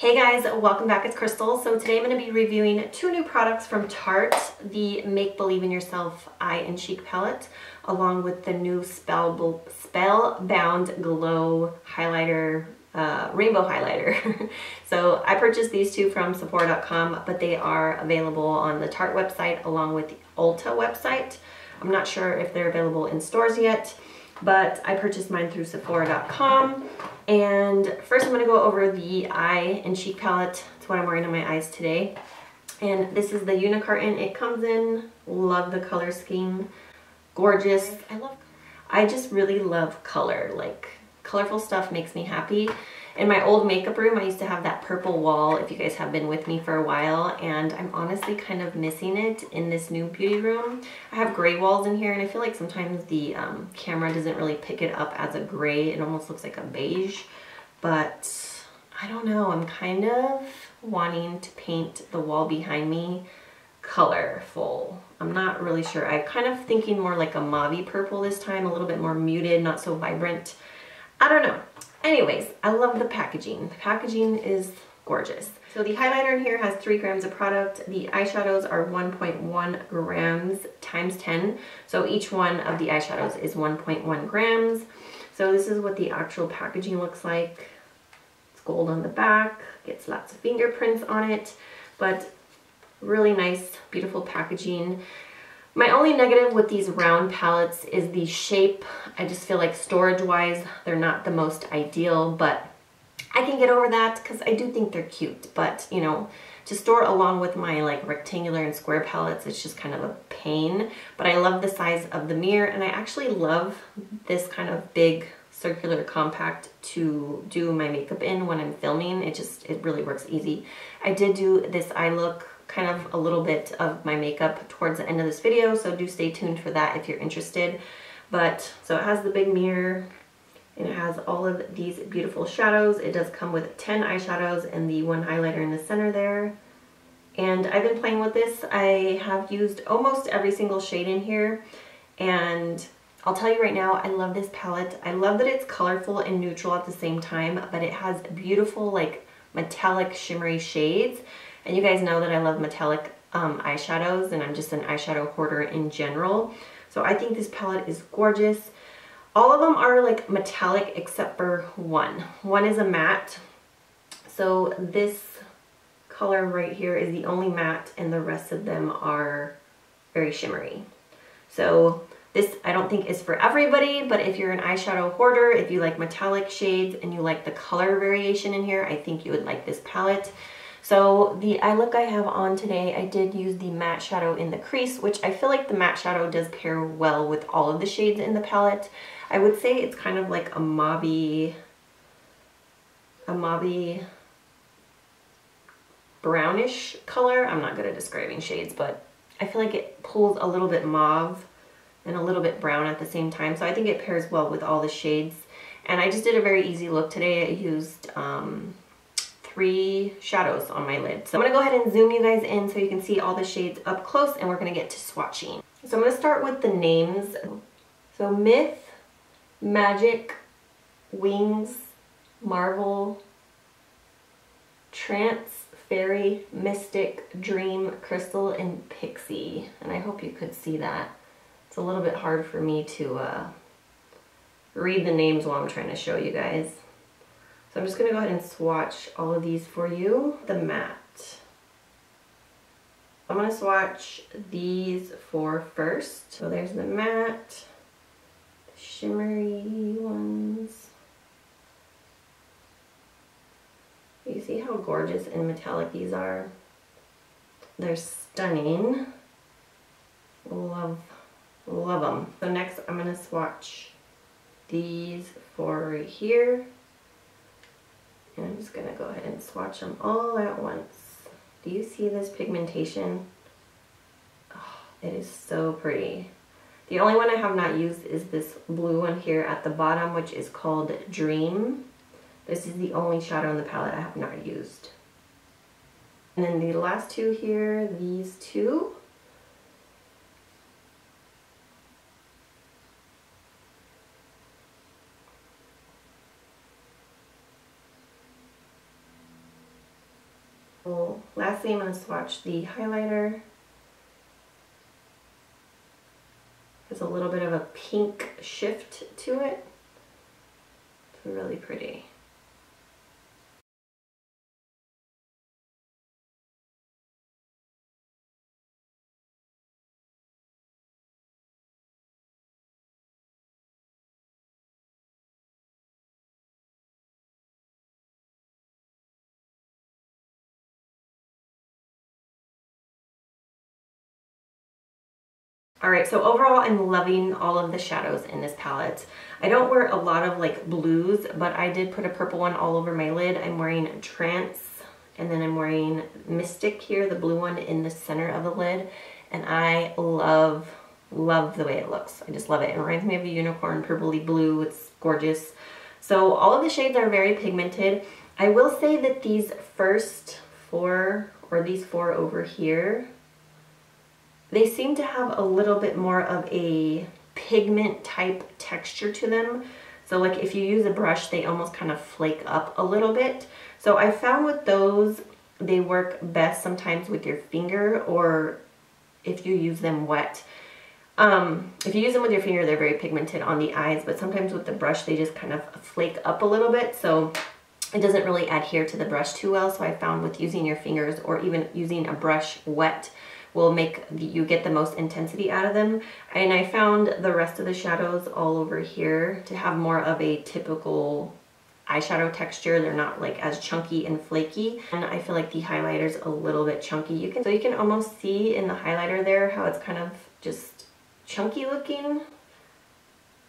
Hey guys, welcome back. It's Krystal. So today I'm going to be reviewing two new products from Tarte, the Make Believe in Yourself Eye and Cheek palette, along with the new Spellbound Glow highlighter, rainbow highlighter. So I purchased these two from Sephora.com, but they are available on the Tarte website along with the Ulta website. I'm not sure if they're available in stores yet, but I purchased mine through Sephora.com. And first I'm going to go over the eye and cheek palette. It's what I'm wearing on my eyes today. And this is the unicarton it comes in. Love the color scheme. Gorgeous. I just really love color. Like, colorful stuff makes me happy. In my old makeup room, I used to have that purple wall, if you guys have been with me for a while, and I'm honestly kind of missing it in this new beauty room. I have gray walls in here, and I feel like sometimes the camera doesn't really pick it up as a gray. It almost looks like a beige, but I don't know. I'm kind of wanting to paint the wall behind me colorful. I'm not really sure. I'm kind of thinking more like a mauve purple this time, a little bit more muted, not so vibrant. I don't know. Anyways, I love the packaging. The packaging is gorgeous. So the highlighter in here has 3 grams of product. The eyeshadows are 1.1 grams times 10. So each one of the eyeshadows is 1.1 grams. So this is what the actual packaging looks like. It's gold on the back, gets lots of fingerprints on it, but really nice, beautiful packaging. My only negative with these round palettes is the shape. I just feel like storage-wise, they're not the most ideal, but I can get over that because I do think they're cute. But, you know, to store along with my like rectangular and square palettes, it's just kind of a pain. But I love the size of the mirror, and I actually love this kind of big circular compact to do my makeup in when I'm filming. It really works easy. I did do this eye look, kind of a little bit of my makeup towards the end of this video, so do stay tuned for that if you're interested. But so it has the big mirror and it has all of these beautiful shadows. It does come with 10 eyeshadows and the 1 highlighter in the center there. And I've been playing with this. I have used almost every single shade in here, and I'll tell you right now, I love this palette. I love that it's colorful and neutral at the same time, but it has beautiful like metallic shimmery shades. And you guys know that I love metallic eyeshadows, and I'm just an eyeshadow hoarder in general. So I think this palette is gorgeous. All of them are like metallic except for one. One is a matte. So this color right here is the only matte, and the rest of them are very shimmery. So this I don't think is for everybody, but if you're an eyeshadow hoarder, if you like metallic shades and you like the color variation in here, I think you would like this palette. So the eye look I have on today, I did use the matte shadow in the crease, which I feel like the matte shadow does pair well with all of the shades in the palette. I would say it's kind of like a mauve brownish color. I'm not good at describing shades, but I feel like it pulls a little bit mauve and a little bit brown at the same time. So I think it pairs well with all the shades. And I just did a very easy look today. I used 3 shadows on my lid. So I'm gonna go ahead and zoom you guys in so you can see all the shades up close, and we're gonna get to swatching. So I'm gonna start with the names. So Myth, Magic, Wings, Marvel, Trance, Fairy, Mystic, Dream, Krystal, and Pixie. And I hope you could see that. It's a little bit hard for me to read the names while I'm trying to show you guys. So I'm just going to go ahead and swatch all of these for you. The matte. I'm going to swatch these 4 first. So there's the matte, the shimmery ones. You see how gorgeous and metallic these are? They're stunning. Love them. So next I'm going to swatch these 4 right here. And I'm just going to go ahead and swatch them all at once. Do you see this pigmentation? Oh, it is so pretty. The only one I have not used is this blue one here at the bottom, which is called Dream. This is the only shadow in the palette I have not used. And then the last 2 here, these 2. Well, lastly, I'm going to swatch the highlighter. There's a little bit of a pink shift to it. It's really pretty. Alright, so overall I'm loving all of the shadows in this palette. I don't wear a lot of like blues, but I did put a purple one all over my lid. I'm wearing Trance, and then I'm wearing Mystic here, the blue one in the center of the lid. And I love the way it looks. I just love it. It reminds me of a unicorn, purpley blue. It's gorgeous. So all of the shades are very pigmented. I will say that these first four, or these four over here, they seem to have a little bit more of a pigment type texture to them. So like if you use a brush, they almost kind of flake up a little bit. So I found with those, they work best sometimes with your finger, or if you use them wet. If you use them with your finger, they're very pigmented on the eyes, but sometimes with the brush, they just kind of flake up a little bit. So it doesn't really adhere to the brush too well. So I found with using your fingers or even using a brush wet will make you get the most intensity out of them. And I found the rest of the shadows all over here to have more of a typical eyeshadow texture. They're not like as chunky and flaky. And I feel like the highlighter's a little bit chunky. So you can almost see in the highlighter there how it's kind of just chunky looking.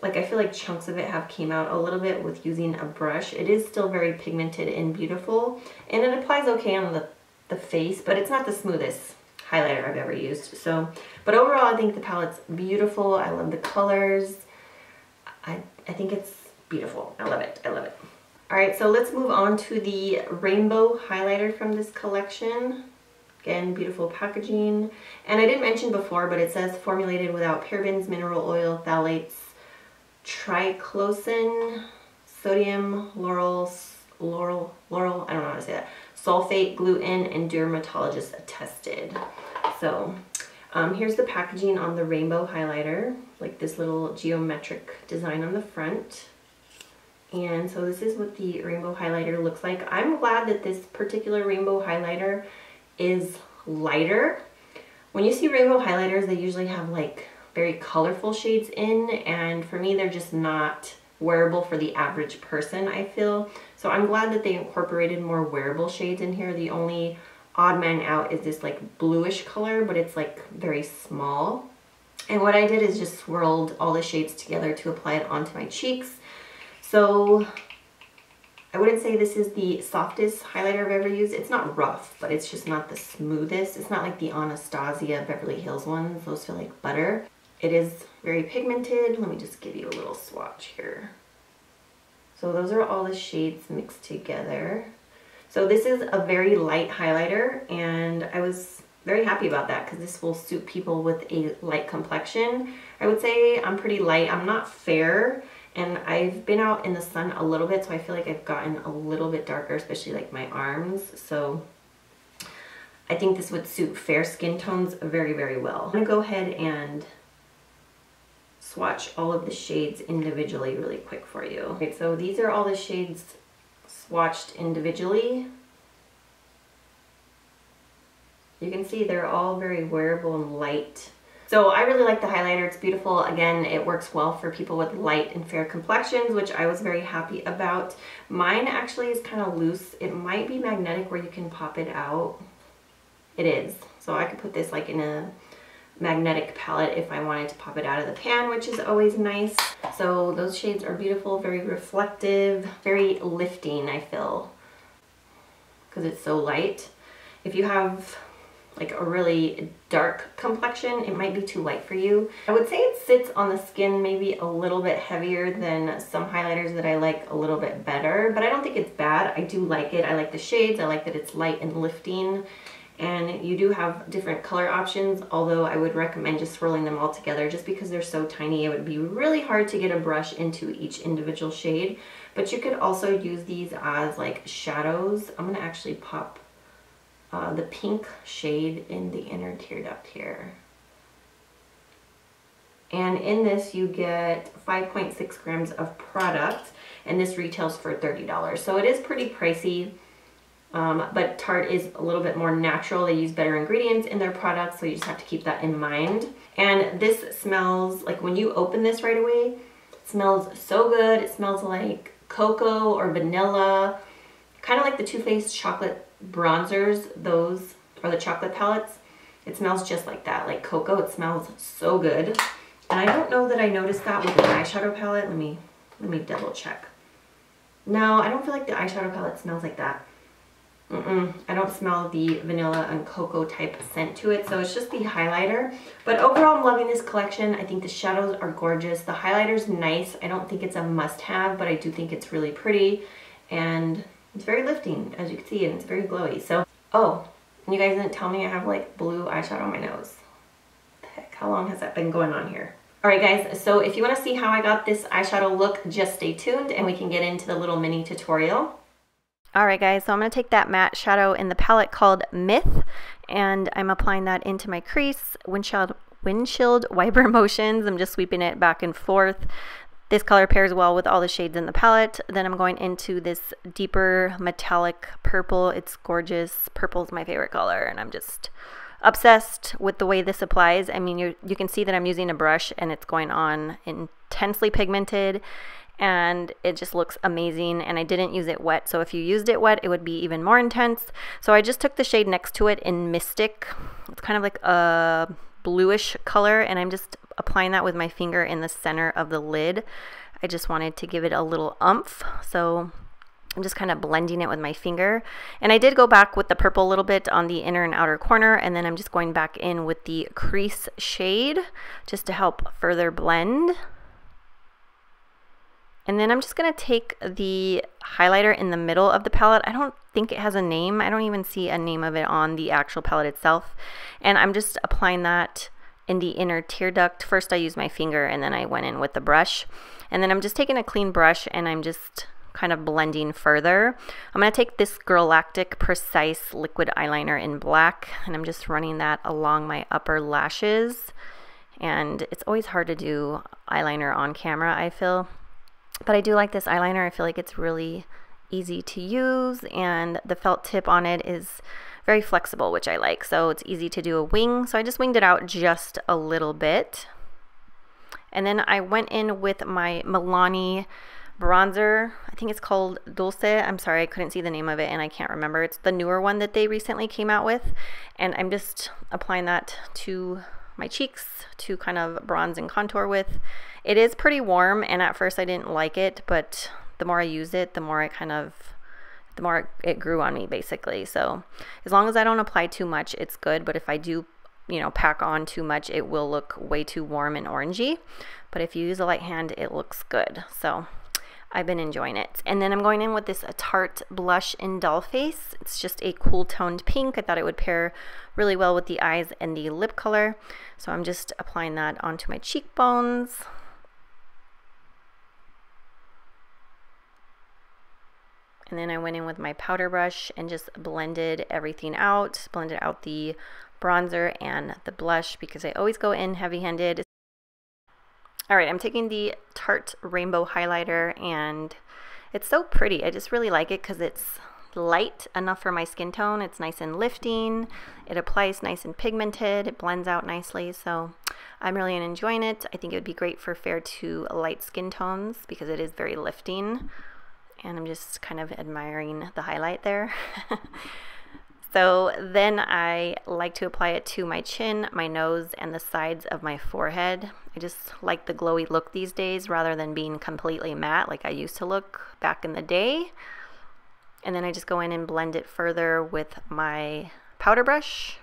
Like I feel like chunks of it have came out a little bit with using a brush. It is still very pigmented and beautiful, and it applies okay on the face, but it's not the smoothest highlighter I've ever used. So, but overall I think the palette's beautiful. I love the colors. I think it's beautiful. I love it. I love it. All right, so let's move on to the rainbow highlighter from this collection. Again, beautiful packaging. And I didn't mention before, but it says formulated without parabens, mineral oil, phthalates, triclosan, sodium lauryl, I don't know how to say that, sulfate, gluten, and dermatologist attested. So here's the packaging on the rainbow highlighter, like this little geometric design on the front. And so this is what the rainbow highlighter looks like. I'm glad that this particular rainbow highlighter is lighter. When you see rainbow highlighters, they usually have like very colorful shades in, and for me they're just not wearable for the average person, I feel. So I'm glad that they incorporated more wearable shades in here. The only odd man out is this like bluish color, but it's like very small. And what I did is just swirled all the shades together to apply it onto my cheeks. So I wouldn't say this is the softest highlighter I've ever used. It's not rough, but it's just not the smoothest. It's not like the Anastasia Beverly Hills ones. Those feel like butter. It is very pigmented. Let me just give you a little swatch here. So those are all the shades mixed together. So this is a very light highlighter, and I was very happy about that because this will suit people with a light complexion. I would say I'm pretty light. I'm not fair, and I've been out in the sun a little bit, so I feel like I've gotten a little bit darker, especially like my arms. So I think this would suit fair skin tones very, very well. I'm gonna go ahead and swatch all of the shades individually really quick for you. Okay, so these are all the shades swatched individually. You can see they're all very wearable and light. So I really like the highlighter. It's beautiful. Again, it works well for people with light and fair complexions, which I was very happy about. Mine actually is kind of loose. It might be magnetic where you can pop it out. It is. So I could put this like in a magnetic palette if I wanted to pop it out of the pan, which is always nice. So those shades are beautiful, very reflective, very lifting, I feel, because it's so light. If you have like a really dark complexion, it might be too light for you. I would say it sits on the skin maybe a little bit heavier than some highlighters that I like a little bit better, but I don't think it's bad. I do like it. I like the shades. I like that it's light and lifting. And you do have different color options, although I would recommend just swirling them all together just because they're so tiny. It would be really hard to get a brush into each individual shade, but you could also use these as like shadows. I'm gonna actually pop the pink shade in the inner tear duct here. And in this you get 5.6 grams of product, and this retails for $30. So it is pretty pricey, but Tarte is a little bit more natural. They use better ingredients in their products, so you just have to keep that in mind. And this smells like, when you open this right away, it smells so good. It smells like cocoa or vanilla, kind of like the Too Faced chocolate bronzers. Those are the chocolate palettes. It smells just like that, like cocoa. It smells so good. And I don't know that I noticed that with the eyeshadow palette. Let me double check. No, I don't feel like the eyeshadow palette smells like that. I don't smell the vanilla and cocoa type scent to it, so it's just the highlighter. But overall, I'm loving this collection. I think the shadows are gorgeous. The highlighter's nice. I don't think it's a must-have, but I do think it's really pretty. And it's very lifting, as you can see, and it's very glowy. So, oh, and you guys didn't tell me I have like blue eyeshadow on my nose. What the heck? How long has that been going on here? Alright guys, so if you want to see how I got this eyeshadow look, just stay tuned and we can get into the little mini tutorial. Alright guys, so I'm going to take that matte shadow in the palette called Myth, and I'm applying that into my crease, windshield wiper motions. I'm just sweeping it back and forth. This color pairs well with all the shades in the palette. Then I'm going into this deeper metallic purple. It's gorgeous. Purple is my favorite color, and I'm just obsessed with the way this applies. I mean, you can see that I'm using a brush and it's going on intensely pigmented, and it just looks amazing. And I didn't use it wet, so if you used it wet, it would be even more intense. So I just took the shade next to it in Mystic. It's kind of like a bluish color, and I'm just applying that with my finger in the center of the lid. I just wanted to give it a little oomph, so I'm just kind of blending it with my finger. And I did go back with the purple a little bit on the inner and outer corner, and then I'm just going back in with the crease shade just to help further blend. And then I'm just going to take the highlighter in the middle of the palette. I don't think it has a name. I don't even see a name of it on the actual palette itself. And I'm just applying that in the inner tear duct. First I used my finger, and then I went in with the brush. And then I'm just taking a clean brush, and I'm just kind of blending further. I'm going to take this Galactic Precise liquid eyeliner in black, and I'm just running that along my upper lashes. And it's always hard to do eyeliner on camera, I feel. But I do like this eyeliner. I feel like it's really easy to use, and the felt tip on it is very flexible, which I like. So it's easy to do a wing. So I just winged it out just a little bit. And then I went in with my Milani bronzer. I think it's called Dulce. I'm sorry, I couldn't see the name of it and I can't remember. It's the newer one that they recently came out with. And I'm just applying that to my cheeks to kind of bronze and contour with. It is pretty warm, and at first I didn't like it, but the more I use it, the more it grew on me, basically. So as long as I don't apply too much, it's good. But if I do, you know, pack on too much, it will look way too warm and orangey. But if you use a light hand, it looks good. So I've been enjoying it. And then I'm going in with this Tarte blush in Doll Face. It's just a cool toned pink. I thought it would pair really well with the eyes and the lip color. So I'm just applying that onto my cheekbones. And then I went in with my powder brush and just blended everything out. Blended out the bronzer and the blush because I always go in heavy-handed. Alright, I'm taking the Tarte Rainbow Highlighter, and it's so pretty. I just really like it because it's light enough for my skin tone. It's nice and lifting. It applies nice and pigmented. It blends out nicely, so I'm really enjoying it. I think it would be great for fair to light skin tones because it is very lifting. And I'm just kind of admiring the highlight there. So then I like to apply it to my chin, my nose, and the sides of my forehead. I just like the glowy look these days rather than being completely matte like I used to look back in the day. And then I just go in and blend it further with my powder brush.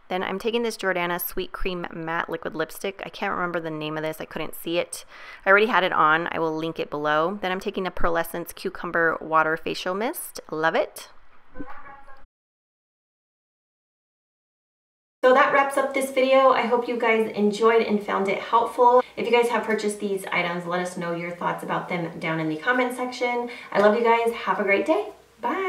Then I'm taking this Jordana Sweet Cream Matte Liquid Lipstick. I can't remember the name of this. I couldn't see it. I already had it on. I will link it below. Then I'm taking a Pearlescence Cucumber Water Facial Mist. Love it. So that wraps up this video. I hope you guys enjoyed and found it helpful. If you guys have purchased these items, let us know your thoughts about them down in the comment section. I love you guys. Have a great day. Bye.